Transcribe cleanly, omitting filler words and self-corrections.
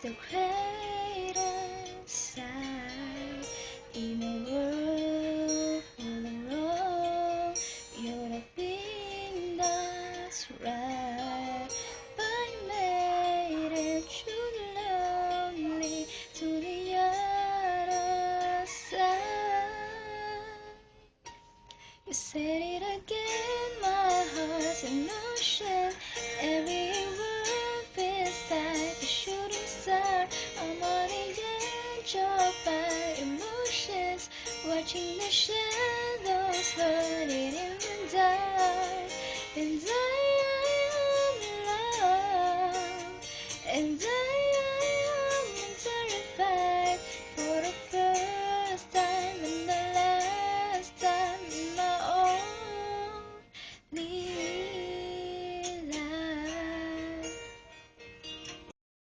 the greatest sight in a world full of wrong. You're the thing that's right. But you made it truly lonely to the other side. You said it again, my heart's in motion. Every word feels like a shooting star. I'm on the edge of my emotions, watching the shadows hurting in the dark. And I